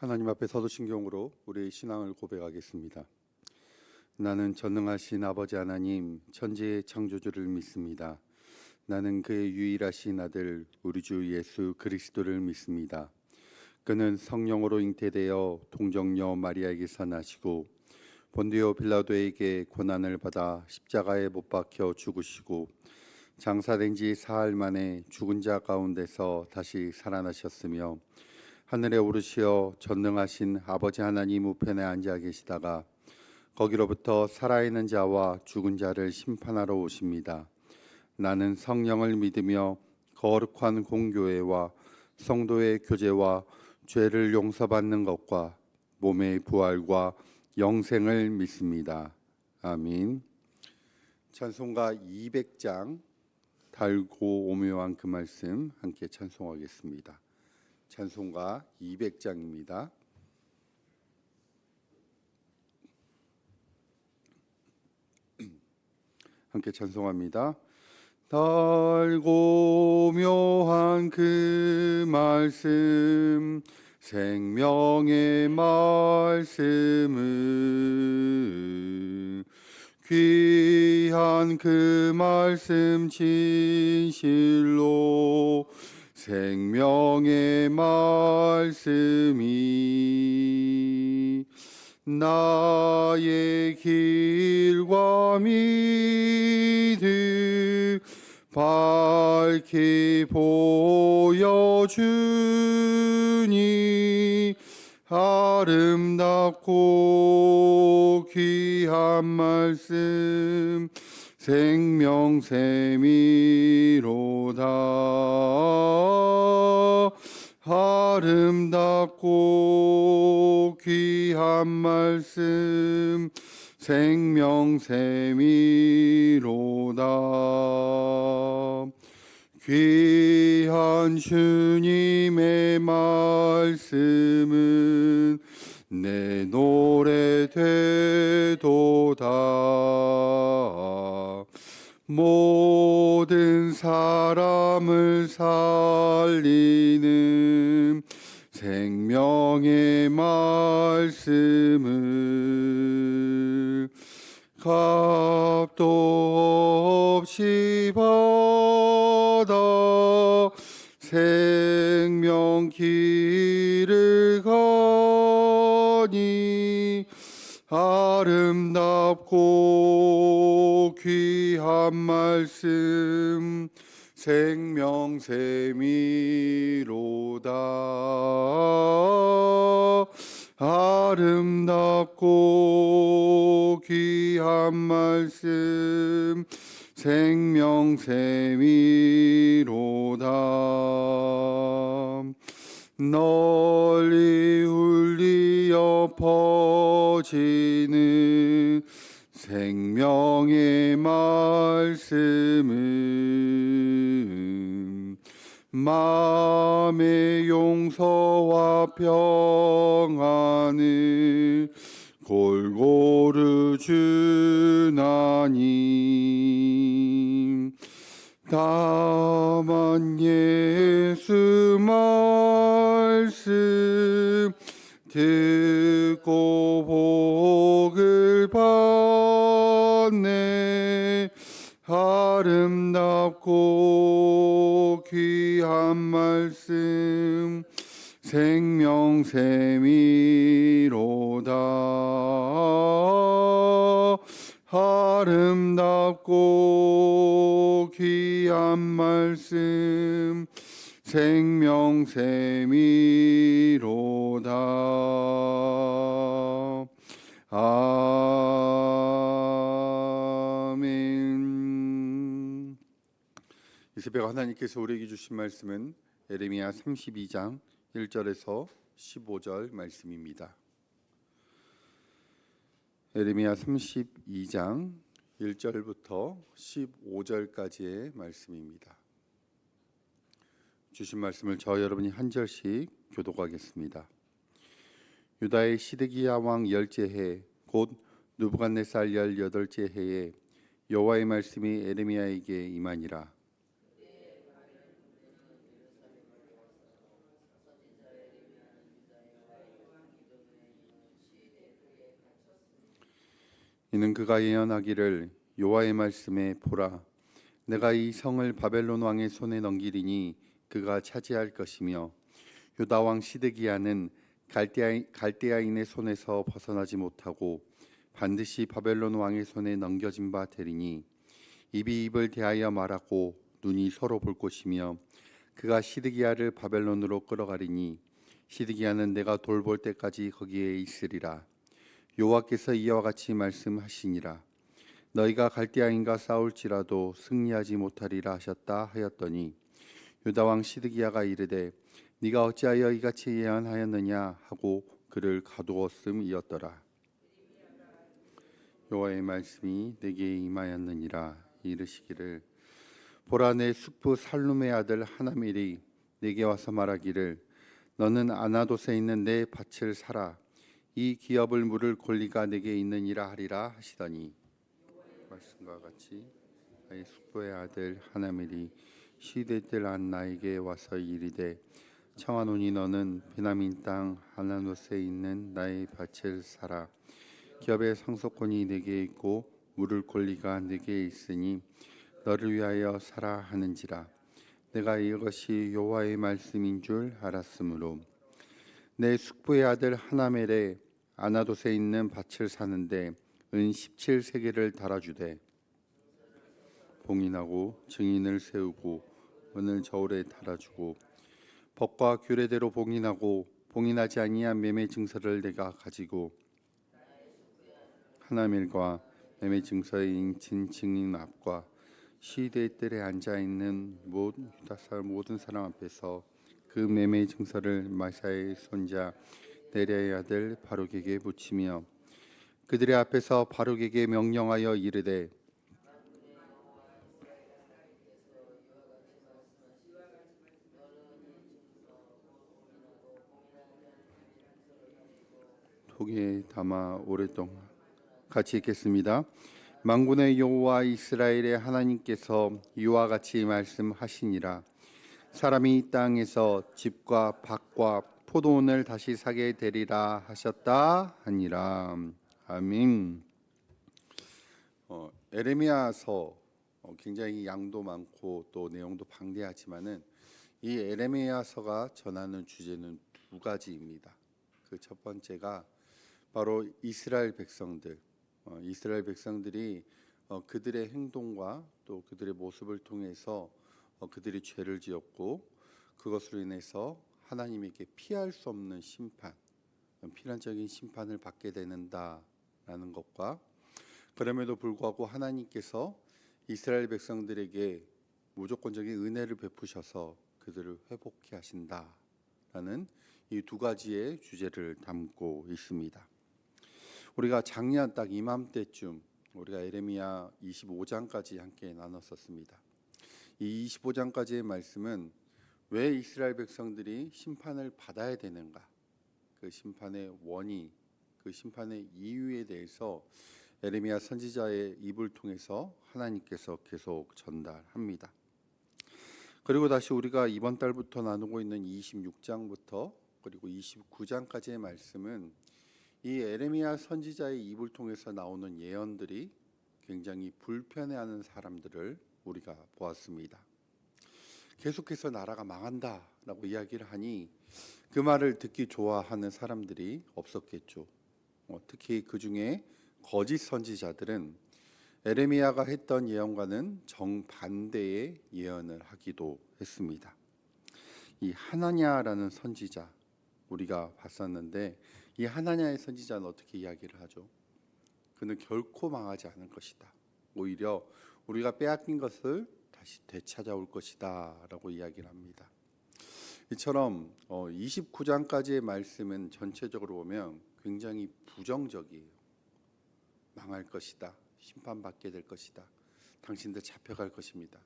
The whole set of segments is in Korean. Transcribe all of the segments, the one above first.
하나님 앞에 서도신경으로 우리의 신앙을 고백하겠습니다. 나는 전능하신 아버지 하나님 천지의 창조주를 믿습니다. 나는 그의 유일하신 아들 우리 주 예수 그리스도를 믿습니다. 그는 성령으로 잉태되어 동정녀 마리아에게서 나시고 본디오 빌라도에게 고난을 받아 십자가에 못 박혀 죽으시고 장사된 지 사흘 만에 죽은 자 가운데서 다시 살아나셨으며 하늘에 오르시어 전능하신 아버지 하나님 우편에 앉아 계시다가 거기로부터 살아있는 자와 죽은 자를 심판하러 오십니다. 나는 성령을 믿으며 거룩한 공교회와 성도의 교제와 죄를 용서받는 것과 몸의 부활과 영생을 믿습니다. 아멘. 찬송가 200장 달고 오묘한 그 말씀 함께 찬송하겠습니다. 찬송가 200장입니다. 함께 찬송합니다. 달고 묘한 그 말씀 생명의 말씀은 귀한 그 말씀 진실로 생명의 말씀이 나의 길과 믿음 밝히 보여주니 아름답고 귀한 말씀 생명샘이로다. 아름답고 귀한 말씀 생명샘이로다. 귀한 주님의 말씀은 내 노래 되도다. 모든 사람을 살리는 생명의 말씀을 값도 없이 받아 생명 길을 가니 아름답고 귀한 말씀 생명샘이로다. 아름답고 귀한 말씀 생명샘이로다. 널리 울리어 퍼지는 생명의 말씀은 마음의 용서와 평안을 골고루 주나니 다만 예수 말씀 듣고 복을 받네. 아름답고 귀한 말씀 생명샘이로다. 아름답고 귀한 말씀 생명샘이로다. 아멘. 이 새벽 하나님께서 우리에게 주신 말씀은 예레미야 32장 1절에서 15절 말씀입니다. 예레미야 32장 1절부터 15절까지의 말씀입니다. 주신 말씀을 저 여러분이 한 절씩 교독하겠습니다. 유다의 시드기야 왕 열째 해 곧 느부갓네살 18째 해에 여호와의 말씀이 예레미야에게 임하니라. 이는 그가 예언하기를 여호와의 말씀에 보라 내가 이 성을 바벨론 왕의 손에 넘기리니 그가 차지할 것이며 유다 왕 시드기야는 갈대아인의 손에서 벗어나지 못하고 반드시 바벨론 왕의 손에 넘겨진 바 되리니 입이 입을 대하여 말하고 눈이 서로 볼 것이며 그가 시드기야를 바벨론으로 끌어가리니 시드기야는 내가 돌볼 때까지 거기에 있으리라. 여호와께서 이와 같이 말씀하시니라. 너희가 갈대아인과 싸울지라도 승리하지 못하리라 하셨다 하였더니 유다 왕 시드기야가 이르되 네가 어찌하여 이같이 예언하였느냐 하고 그를 가두었음이었더라. 여호와의 말씀이 내게 임하였느니라. 이르시기를 보라 내 숙부 살룸의 아들 하나멜이 내게 와서 말하기를 너는 아나돗에 있는 내 밭을 사라 이 기업을 물을 권리가 내게 있느니라 하리라 하시더니 말씀과 같이 나의 숙부의 아들 하나멜이 시대들 안 나에게 와서 이르되 청하노니 너는 베냐민 땅 아나돗에 있는 나의 밭을 사라 기업의 상속권이 내게 있고 물을 권리가 내게 있으니 너를 위하여 사라 하는지라. 내가 이것이 여호와의 말씀인 줄 알았으므로 내 숙부의 아들 하나멜에 아나돗에 있는 밭을 사는데 은 17세겔을 달아주되 봉인하고 증인을 세우고 은을 저울에 달아주고 법과 규례대로 봉인하고 봉인하지 아니한 매매 증서를 내가 가지고 하나멜과 매매 증서의 인친 증인 앞과 시대의 뜰에 앉아 있는 모든 사람 앞에서 그 매매 증서를 마사의 손자 네랴의 아들 바룩에게 붙이며 그들의 앞에서 바룩에게 명령하여 이르되 독에 담아 오랫동안 같이 읽겠습니다. 만군의 여호와 이스라엘의 하나님께서 이와 같이 말씀하시니라. 사람이 이 땅에서 집과 밭과 포도원을 다시 사게 되리라 하셨다 하니라. 아멘. 에레미야서 굉장히 양도 많고 또 내용도 방대하지만은 이 에레미야서가 전하는 주제는 두 가지입니다. 그 첫 번째가 바로 이스라엘 백성들, 이스라엘 백성들이 그들의 행동과 또 그들의 모습을 통해서 그들이 죄를 지었고 그것으로 인해서 하나님에게 피할 수 없는 심판, 필연적인 심판을 받게 되는다라는 것과 그럼에도 불구하고 하나님께서 이스라엘 백성들에게 무조건적인 은혜를 베푸셔서 그들을 회복케 하신다라는 이 두 가지의 주제를 담고 있습니다. 우리가 작년 딱 이맘때쯤 우리가 에레미야 25장까지 함께 나눴었습니다. 이 25장까지의 말씀은 왜 이스라엘 백성들이 심판을 받아야 되는가, 그 심판의 원인, 그 심판의 이유에 대해서 에레미야 선지자의 입을 통해서 하나님께서 계속 전달합니다. 그리고 다시 우리가 이번 달부터 나누고 있는 26장부터 그리고 29장까지의 말씀은 이 에레미야 선지자의 입을 통해서 나오는 예언들이 굉장히 불편해하는 사람들을 우리가 보았습니다. 계속해서 나라가 망한다라고 이야기를 하니 그 말을 듣기 좋아하는 사람들이 없었겠죠. 특히 그 중에 거짓 선지자들은 에레미야가 했던 예언과는 정반대의 예언을 하기도 했습니다. 이 하나냐라는 선지자 우리가 봤었는데 이 하나냐의 선지자는 어떻게 이야기를 하죠? 그는 결코 망하지 않을 것이다. 오히려 우리가 빼앗긴 것을 다시 되찾아올 것이다 라고 이야기를 합니다. 이처럼 29장까지의 말씀은 전체적으로 보면 굉장히 부정적이에요. 망할 것이다. 심판받게 될 것이다. 당신들 잡혀갈 것입니다.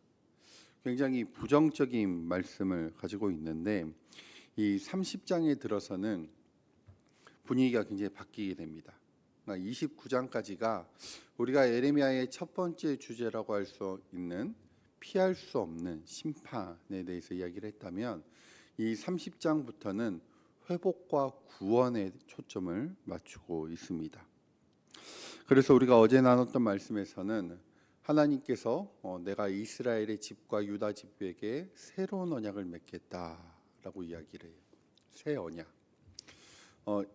굉장히 부정적인 말씀을 가지고 있는데 이 30장에 들어서는 분위기가 굉장히 바뀌게 됩니다. 29장까지가 우리가 에레미야의 첫 번째 주제라고 할 수 있는 피할 수 없는 심판에 대해서 이야기를 했다면 이 30장부터는 회복과 구원에 초점을 맞추고 있습니다. 그래서 우리가 어제 나눴던 말씀에서는 하나님께서 내가 이스라엘의 집과 유다 집에게 새로운 언약을 맺겠다라고 이야기를 해요. 새 언약.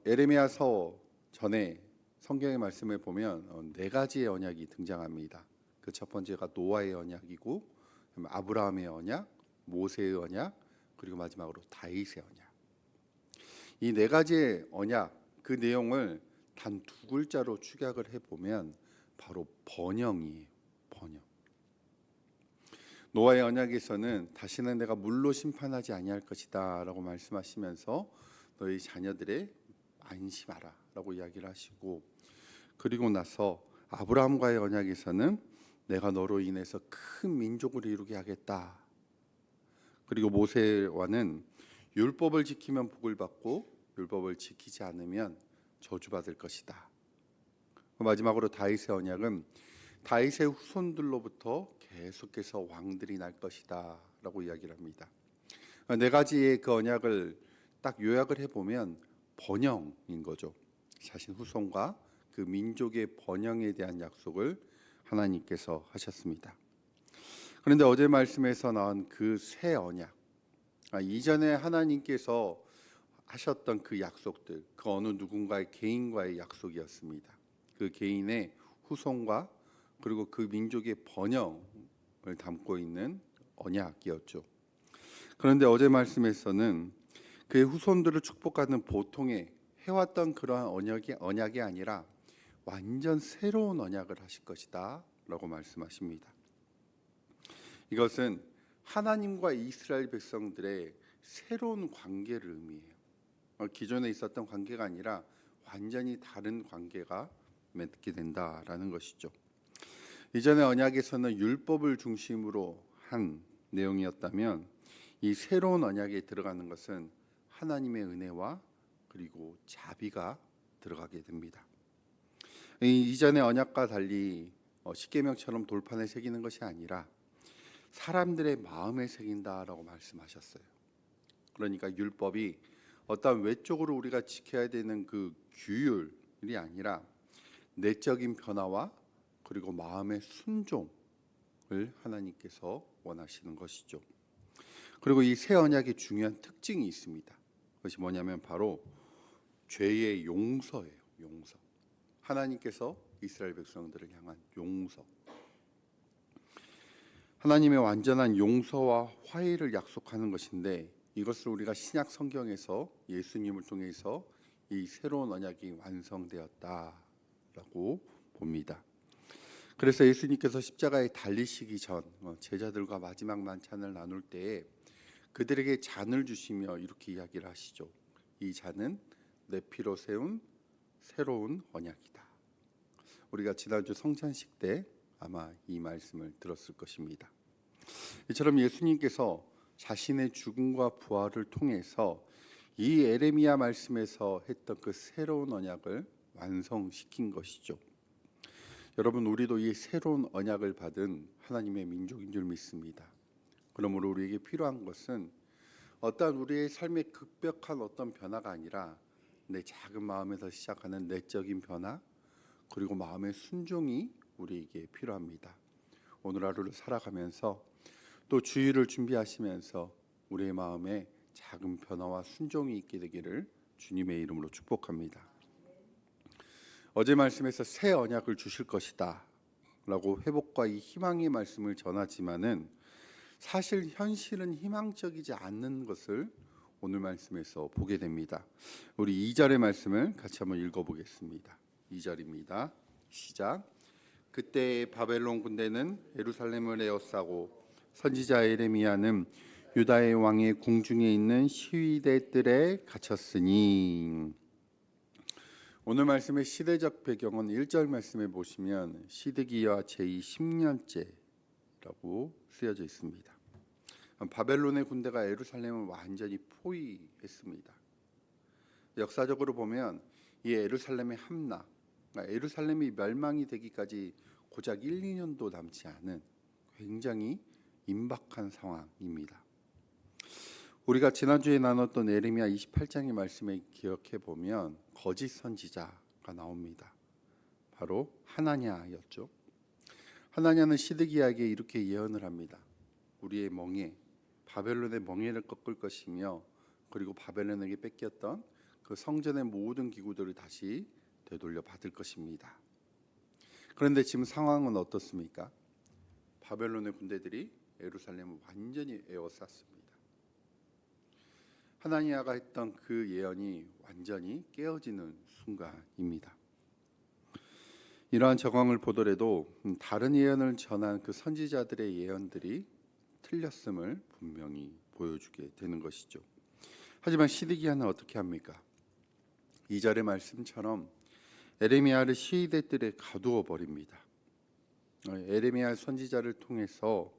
에레미야서 전에 성경의 말씀을 보면 네 가지의 언약이 등장합니다. 그 첫 번째가 노아의 언약이고, 아브라함의 언약, 모세의 언약, 그리고 마지막으로 다윗의 언약. 이 네 가지의 언약, 그 내용을 단 두 글자로 축약을 해보면 바로 번영이에요. 번영. 노아의 언약에서는 다시는 내가 물로 심판하지 아니할 것이다 라고 말씀하시면서 너희 자녀들의 안심하라 라고 이야기를 하시고, 그리고 나서 아브라함과의 언약에서는 내가 너로 인해서 큰 민족을 이루게 하겠다. 그리고 모세와는 율법을 지키면 복을 받고 율법을 지키지 않으면 저주받을 것이다. 마지막으로 다윗의 언약은 다윗의 후손들로부터 계속해서 왕들이 날 것이다 라고 이야기를 합니다. 네 가지의 그 언약을 딱 요약을 해보면 번영인 거죠. 자신 후손과 그 민족의 번영에 대한 약속을 하나님께서 하셨습니다. 그런데 어제 말씀에서 나온 그 새 언약, 이전에 하나님께서 하셨던 그 약속들, 그 어느 누군가의 개인과의 약속이었습니다. 그 개인의 후손과 그리고 그 민족의 번영을 담고 있는 언약이었죠. 그런데 어제 말씀에서는 그의 후손들을 축복하는 보통의 해왔던 그러한 언약이 아니라 완전 새로운 언약을 하실 것이다 라고 말씀하십니다. 이것은 하나님과 이스라엘 백성들의 새로운 관계를 의미해요. 기존에 있었던 관계가 아니라 완전히 다른 관계가 맺게 된다라는 것이죠. 이전의 언약에서는 율법을 중심으로 한 내용이었다면 이 새로운 언약에 들어가는 것은 하나님의 은혜와 그리고 자비가 들어가게 됩니다. 이전의 언약과 달리 십계명처럼 돌판에 새기는 것이 아니라 사람들의 마음에 새긴다라고 말씀하셨어요. 그러니까 율법이 어떤 외적으로 우리가 지켜야 되는 그 규율이 아니라 내적인 변화와 그리고 마음의 순종을 하나님께서 원하시는 것이죠. 그리고 이 새 언약의 중요한 특징이 있습니다. 그것이 뭐냐면 바로 죄의 용서예요. 용서. 하나님께서 이스라엘 백성들을 향한 용서. 하나님의 완전한 용서와 화해를 약속하는 것인데, 이것을 우리가 신약 성경에서 예수님을 통해서 이 새로운 언약이 완성되었다라고 봅니다. 그래서 예수님께서 십자가에 달리시기 전 제자들과 마지막 만찬을 나눌 때에 그들에게 잔을 주시며 이렇게 이야기를 하시죠. 이 잔은 내 피로 세운 새로운 언약이다. 우리가 지난주 성찬식 때 아마 이 말씀을 들었을 것입니다. 이처럼 예수님께서 자신의 죽음과 부활을 통해서 이 에레미야 말씀에서 했던 그 새로운 언약을 완성시킨 것이죠. 여러분, 우리도 이 새로운 언약을 받은 하나님의 민족인 줄 믿습니다. 그러므로 우리에게 필요한 것은 어떠한 우리의 삶의 급격한 어떤 변화가 아니라 내 작은 마음에서 시작하는 내적인 변화, 그리고 마음의 순종이 우리에게 필요합니다. 오늘 하루를 살아가면서 또 주일을 준비하시면서 우리의 마음에 작은 변화와 순종이 있게 되기를 주님의 이름으로 축복합니다. 어제 말씀에서 새 언약을 주실 것이다 라고 회복과 이 희망의 말씀을 전하지만은 사실 현실은 희망적이지 않는 것을 오늘 말씀에서 보게 됩니다. 우리 2절의 말씀을 같이 한번 읽어보겠습니다. 2절입니다. 시작. 그때 바벨론 군대는 예루살렘을 에워싸고 선지자 에레미야는 유다의 왕의 궁중에 있는 시위대 뜰에 갇혔으니. 오늘 말씀의 시대적 배경은 1절 말씀에 보시면 시드기야 제10년째라고 쓰여져 있습니다. 바벨론의 군대가 예루살렘을 완전히 포위했습니다. 역사적으로 보면 이 예루살렘의 함락, 예루살렘이 멸망이 되기까지 고작 1, 2년도 남지 않은 굉장히 임박한 상황입니다. 우리가 지난주에 나눴던 에레미야 28장의 말씀을 기억해 보면 거짓 선지자가 나옵니다. 바로 하나냐였죠. 하나냐는 시드기야에게 이렇게 예언을 합니다. 우리의 멍에, 바벨론의 멍에를 꺾을 것이며, 그리고 바벨론에게 뺏겼던 그 성전의 모든 기구들을 다시 되돌려 받을 것입니다. 그런데 지금 상황은 어떻습니까? 바벨론의 군대들이 예루살렘을 완전히 에워쌌습니다. 하나니아가 했던 그 예언이 완전히 깨어지는 순간입니다. 이러한 정황을 보더라도 다른 예언을 전한 그 선지자들의 예언들이 틀렸음을 분명히 보여주게 되는 것이죠. 하지만 시드기야는 어떻게 합니까? 2절의 말씀처럼 에레미야를 시위대 뜰에 가두어 버립니다. 에레미야 선지자를 통해서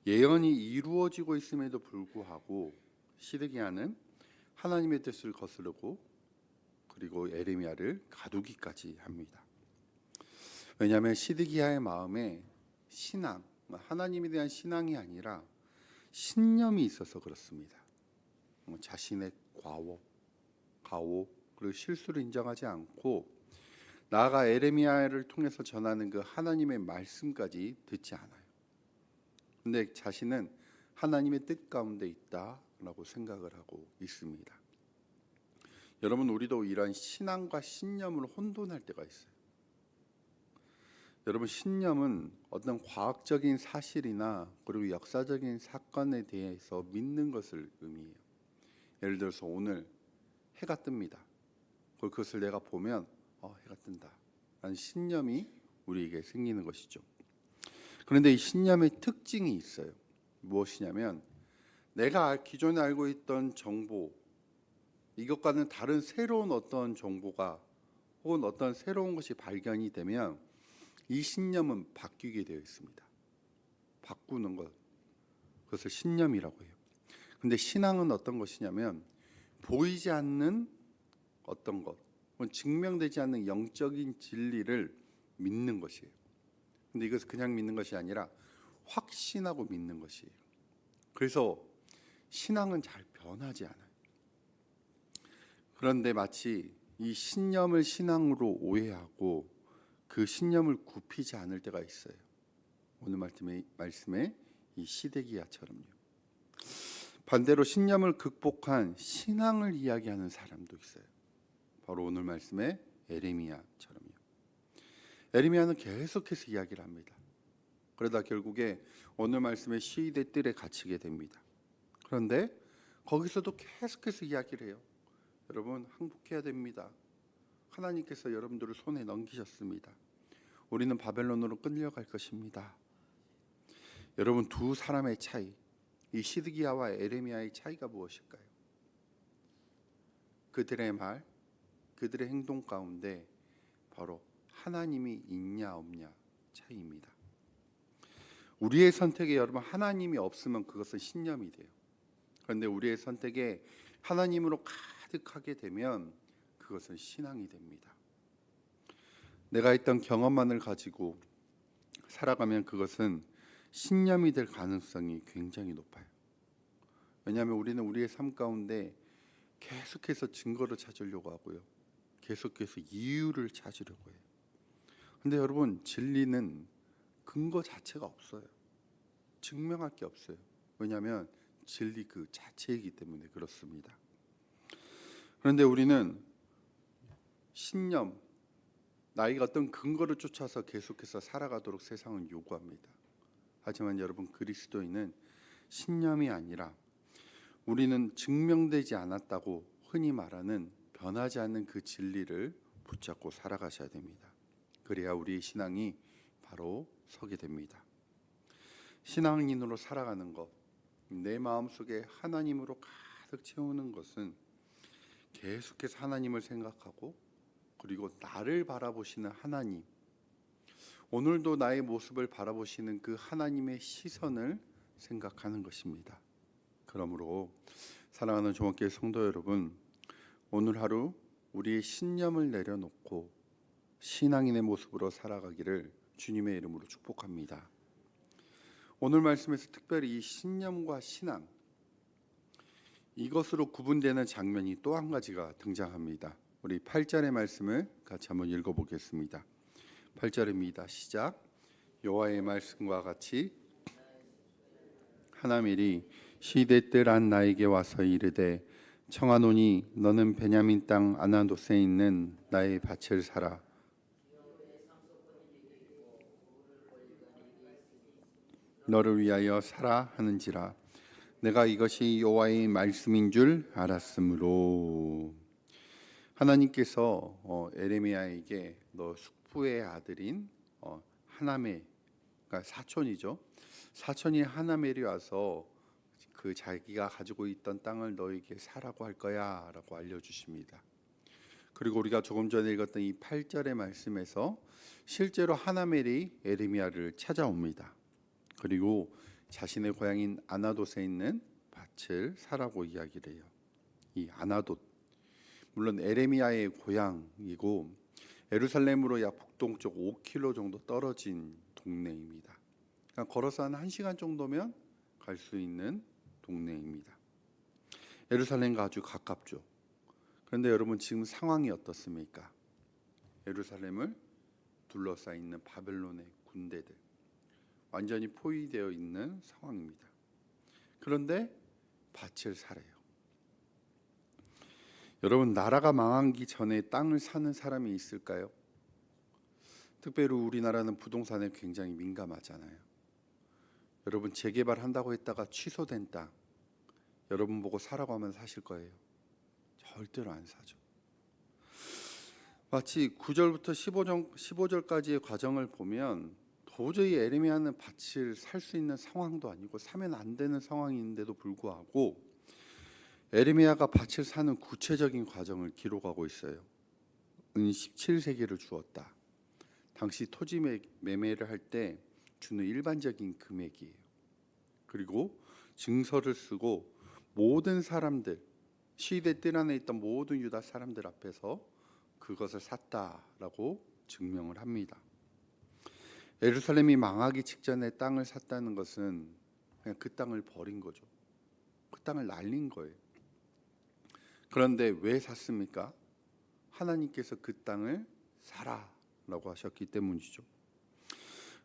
예언이 이루어지고 있음에도 불구하고 시드기야는 하나님의 뜻을 거스르고 그리고 에레미야를 가두기까지 합니다. 왜냐하면 시드기야의 마음에 신앙, 하나님에 대한 신앙이 아니라 신념이 있어서 그렇습니다. 자신의 가오 그리고 실수를 인정하지 않고 나아가 에레미야를 통해서 전하는 그 하나님의 말씀까지 듣지 않아요. 근데 자신은 하나님의 뜻 가운데 있다라고 생각을 하고 있습니다. 여러분, 우리도 이런 신앙과 신념을 혼돈할 때가 있어요. 여러분, 신념은 어떤 과학적인 사실이나 그리고 역사적인 사건에 대해서 믿는 것을 의미해요. 예를 들어서 오늘 해가 뜹니다. 그것을 내가 보면 해가 뜬다 라는 신념이 우리에게 생기는 것이죠. 그런데 이 신념의 특징이 있어요. 무엇이냐면 내가 기존에 알고 있던 정보, 이것과는 다른 새로운 어떤 정보가 혹은 어떤 새로운 것이 발견이 되면 이 신념은 바뀌게 되어 있습니다. 바꾸는 것, 그것을 신념이라고 해요. 근데 신앙은 어떤 것이냐면 보이지 않는 어떤 것, 증명되지 않는 영적인 진리를 믿는 것이에요. 근데 이것은 그냥 믿는 것이 아니라 확신하고 믿는 것이에요. 그래서 신앙은 잘 변하지 않아요. 그런데 마치 이 신념을 신앙으로 오해하고 그 신념을 굽히지 않을 때가 있어요. 오늘 말씀에 이 시드기야처럼요. 반대로 신념을 극복한 신앙을 이야기하는 사람도 있어요. 바로 오늘 말씀에 에레미야처럼요. 에레미야는 계속해서 이야기를 합니다. 그러다 결국에 오늘 말씀에 시위대 뜰에 갇히게 됩니다. 그런데 거기서도 계속해서 이야기를 해요. 여러분, 항복해야 됩니다. 하나님께서 여러분들을 손에 넘기셨습니다. 우리는 바벨론으로 끌려갈 것입니다. 여러분, 두 사람의 차이, 이 시드기야와 에레미야의 차이가 무엇일까요? 그들의 말, 그들의 행동 가운데 바로 하나님이 있냐 없냐 차이입니다. 우리의 선택에 여러분 하나님이 없으면 그것은 신념이 돼요. 그런데 우리의 선택에 하나님으로 가득하게 되면 그것은 신앙이 됩니다. 내가 했던 경험만을 가지고 살아가면 그것은 신념이 될 가능성이 굉장히 높아요. 왜냐하면 우리는 우리의 삶 가운데 계속해서 증거를 찾으려고 하고요. 계속해서 이유를 찾으려고 해요. 근데 여러분, 진리는 근거 자체가 없어요. 증명할 게 없어요. 왜냐하면 진리 그 자체이기 때문에 그렇습니다. 그런데 우리는 신념, 나이가 어떤 근거를 쫓아서 계속해서 살아가도록 세상은 요구합니다. 하지만 여러분, 그리스도인은 신념이 아니라 우리는 증명되지 않았다고 흔히 말하는 변하지 않는 그 진리를 붙잡고 살아가셔야 됩니다. 그래야 우리의 신앙이 바로 서게 됩니다. 신앙인으로 살아가는 것, 내 마음속에 하나님으로 가득 채우는 것은 계속해서 하나님을 생각하고 그리고 나를 바라보시는 하나님, 오늘도 나의 모습을 바라보시는 그 하나님의 시선을 생각하는 것입니다. 그러므로 사랑하는 종합교회 성도 여러분, 오늘 하루 우리의 신념을 내려놓고 신앙인의 모습으로 살아가기를 주님의 이름으로 축복합니다. 오늘 말씀에서 특별히 이 신념과 신앙, 이것으로 구분되는 장면이 또 한 가지가 등장합니다. 우리 8절의 말씀을 같이 한번 읽어보겠습니다. 8절입니다. 시작. 여호와의 말씀과 같이 하나멜이 시대뜰한 나에게 와서 이르되 청하노니 너는 베냐민 땅 아나돗에 있는 나의 밭을 사라. 너를 위하여 사라 하는지라. 내가 이것이 여호와의 말씀인 줄 알았으므로. 하나님께서 에레미야에게 너 숙부의 아들인 하나멜, 그러니까 사촌이죠. 사촌이 하나멜이 와서 그 자기가 가지고 있던 땅을 너에게 사라고 할 거야라고 알려주십니다. 그리고 우리가 조금 전에 읽었던 이 8절의 말씀에서 실제로 하나멜이 에레미야를 찾아옵니다. 그리고 자신의 고향인 아나돗에 있는 밭을 사라고 이야기를 해요. 이 아나돗, 물론 에레미야의 고향이고 예루살렘으로 약 북동쪽 5km 정도 떨어진 동네입니다. 그러니까 걸어서 한 1시간 정도면 갈 수 있는 동네입니다. 예루살렘과 아주 가깝죠. 그런데 여러분 지금 상황이 어떻습니까? 예루살렘을 둘러싸여 있는 바벨론의 군대들, 완전히 포위되어 있는 상황입니다. 그런데 밭을 사래요. 여러분, 나라가 망하기 전에 땅을 사는 사람이 있을까요? 특별히 우리나라는 부동산에 굉장히 민감하잖아요. 여러분, 재개발한다고 했다가 취소된 땅 여러분 보고 사라고 하면 사실 거예요? 절대로 안 사죠. 마치 9절부터 15절까지의 과정을 보면 도저히 에레미야는 밭을 살 수 있는 상황도 아니고 사면 안 되는 상황인데도 불구하고 에레미야가 밭을 사는 구체적인 과정을 기록하고 있어요. 은 17세겔을 주었다. 당시 토지 매매를 할 때 주는 일반적인 금액이에요. 그리고 증서를 쓰고 모든 사람들, 시대 뜰 안에 있던 모든 유다 사람들 앞에서 그것을 샀다라고 증명을 합니다. 예루살렘이 망하기 직전에 땅을 샀다는 것은 그냥 그 땅을 버린 거죠. 그 땅을 날린 거예요. 그런데 왜 샀습니까? 하나님께서 그 땅을 사라라고 하셨기 때문이죠.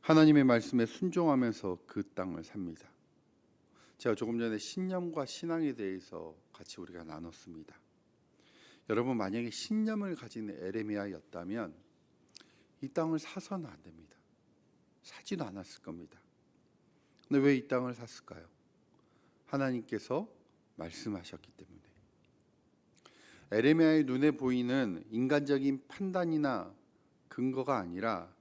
하나님의 말씀에 순종하면서 그 땅을 삽니다. 제가 조금 전에 신념과 신앙에 대해서 같이 우리가 나눴습니다. 여러분, 만약에 신념을 가진 에레미야였다면 이 땅을 사서는 안 됩니다. 사지도 않았을 겁니다. 근데 왜 이 땅을 샀을까요? 하나님께서 말씀하셨기 때문에. 에레미야의 눈에 보이는 인간적인 판단이나 근거가 아니라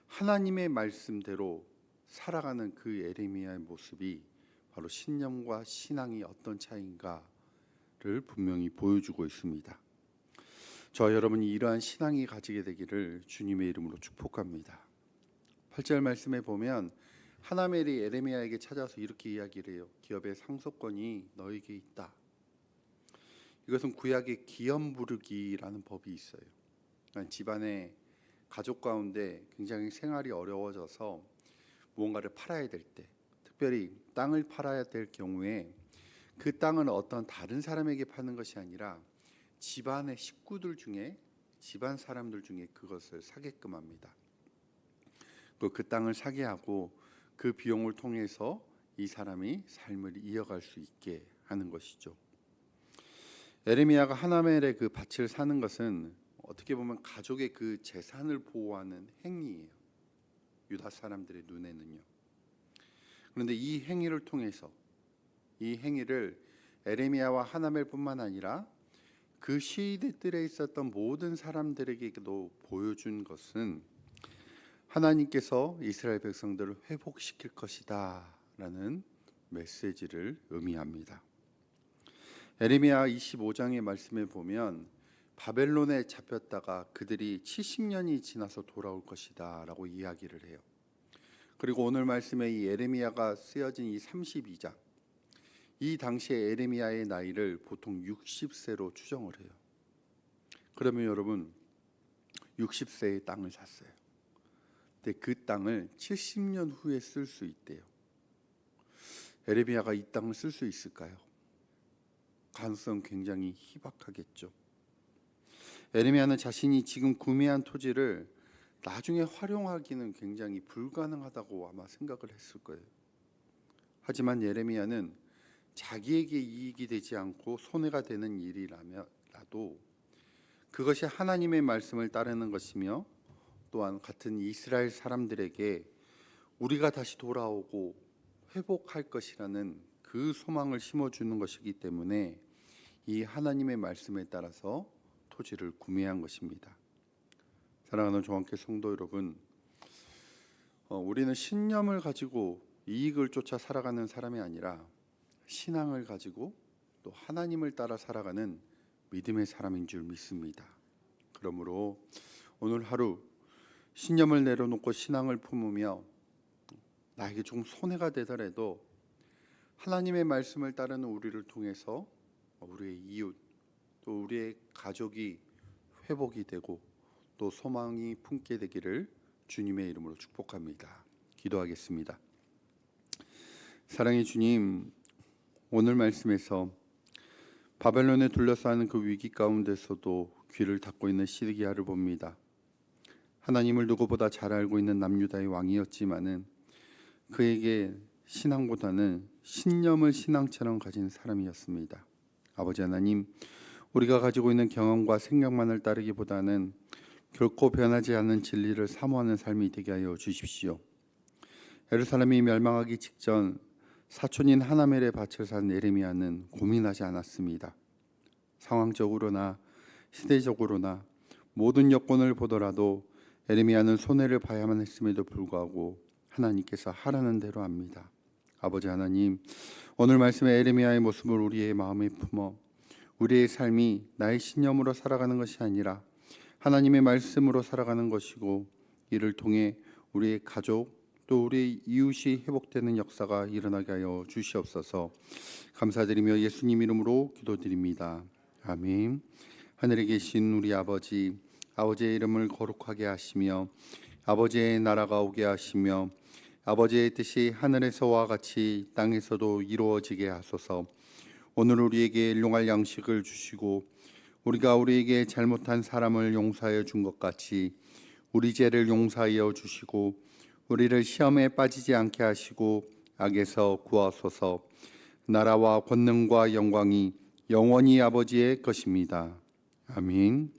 하나님의 말씀대로 살아가는 그 에레미야의 모습이 바로 신념과 신앙이 어떤 차이인가를 분명히 보여주고 있습니다. 저 여러분이 이러한 신앙이 가지게 되기를 주님의 이름으로 축복합니다. 8절 말씀에 보면 하나멜이 에레미야에게 찾아서 이렇게 이야기를 해요. 기업의 상속권이 너에게 있다. 이것은 구약의 기업 부르기라는 법이 있어요. 그러니까 집안의 가족 가운데 굉장히 생활이 어려워져서 무언가를 팔아야 될 때, 특별히 땅을 팔아야 될 경우에 그 땅을 어떤 다른 사람에게 파는 것이 아니라 집안의 식구들 중에, 집안 사람들 중에 그것을 사게끔 합니다. 그 땅을 사게 하고 그 비용을 통해서 이 사람이 삶을 이어갈 수 있게 하는 것이죠. 에레미야가 하나멜의 그 밭을 사는 것은 어떻게 보면 가족의 그 재산을 보호하는 행위예요. 유다 사람들의 눈에는요. 그런데 이 행위를 통해서, 이 행위를 에레미야와 하나멜뿐만 아니라 그 시대들에 있었던 모든 사람들에게도 보여준 것은 하나님께서 이스라엘 백성들을 회복시킬 것이다 라는 메시지를 의미합니다. 에레미야 25장의 말씀에 보면 바벨론에 잡혔다가 그들이 70년이 지나서 돌아올 것이다 라고 이야기를 해요. 그리고 오늘 말씀에 이 에레미야가 쓰여진 이 32장, 이 당시에 에레미야의 나이를 보통 60세로 추정을 해요. 그러면 여러분 60세의 땅을 샀어요. 근데 그 땅을 70년 후에 쓸 수 있대요. 에레미야가 이 땅을 쓸 수 있을까요? 가능성 굉장히 희박하겠죠. 에레미야는 자신이 지금 구매한 토지를 나중에 활용하기는 굉장히 불가능하다고 아마 생각을 했을 거예요. 하지만 예레미야는 자기에게 이익이 되지 않고 손해가 되는 일이라도 그것이 하나님의 말씀을 따르는 것이며 또한 같은 이스라엘 사람들에게 우리가 다시 돌아오고 회복할 것이라는 그 소망을 심어주는 것이기 때문에 이 하나님의 말씀에 따라서 토지를 구매한 것입니다. 사랑하는 조합교회 성도 여러분, 우리는 신념을 가지고 이익을 쫓아 살아가는 사람이 아니라 신앙을 가지고 또 하나님을 따라 살아가는 믿음의 사람인 줄 믿습니다. 그러므로 오늘 하루 신념을 내려놓고 신앙을 품으며 나에게 좀 손해가 되더라도 하나님의 말씀을 따르는 우리를 통해서 우리의 이웃 또 우리의 가족이 회복이 되고 또 소망이 품게 되기를 주님의 이름으로 축복합니다. 기도하겠습니다. 사랑의 주님, 오늘 말씀에서 바벨론에 둘러싸는 그 위기 가운데서도 귀를 닫고 있는 시드기야를 봅니다. 하나님을 누구보다 잘 알고 있는 남유다의 왕이었지만은 그에게 신앙보다는 신념을 신앙처럼 가진 사람이었습니다. 아버지 하나님, 우리가 가지고 있는 경험과 생각만을 따르기보다는 결코 변하지 않는 진리를 사모하는 삶이 되게 하여 주십시오. 예루살렘이 멸망하기 직전 사촌인 하나멜의 밭을 산 예레미야는 고민하지 않았습니다. 상황적으로나 시대적으로나 모든 여건을 보더라도 예레미야는 손해를 봐야만 했음에도 불구하고 하나님께서 하라는 대로 합니다. 아버지 하나님, 오늘 말씀의 예레미야의 모습을 우리의 마음에 품어 우리의 삶이 나의 신념으로 살아가는 것이 아니라 하나님의 말씀으로 살아가는 것이고 이를 통해 우리의 가족 또 우리의 이웃이 회복되는 역사가 일어나게 하여 주시옵소서. 감사드리며 예수님 이름으로 기도드립니다. 아멘. 하늘에 계신 우리 아버지, 아버지의 이름을 거룩하게 하시며 아버지의 나라가 오게 하시며 아버지의 뜻이 하늘에서와 같이 땅에서도 이루어지게 하소서. 오늘 우리에게 일용할 양식을 주시고 우리가 우리에게 잘못한 사람을 용서하여 준 것 같이 우리 죄를 용서하여 주시고 우리를 시험에 빠지지 않게 하시고 악에서 구하소서. 나라와 권능과 영광이 영원히 아버지의 것입니다. 아멘.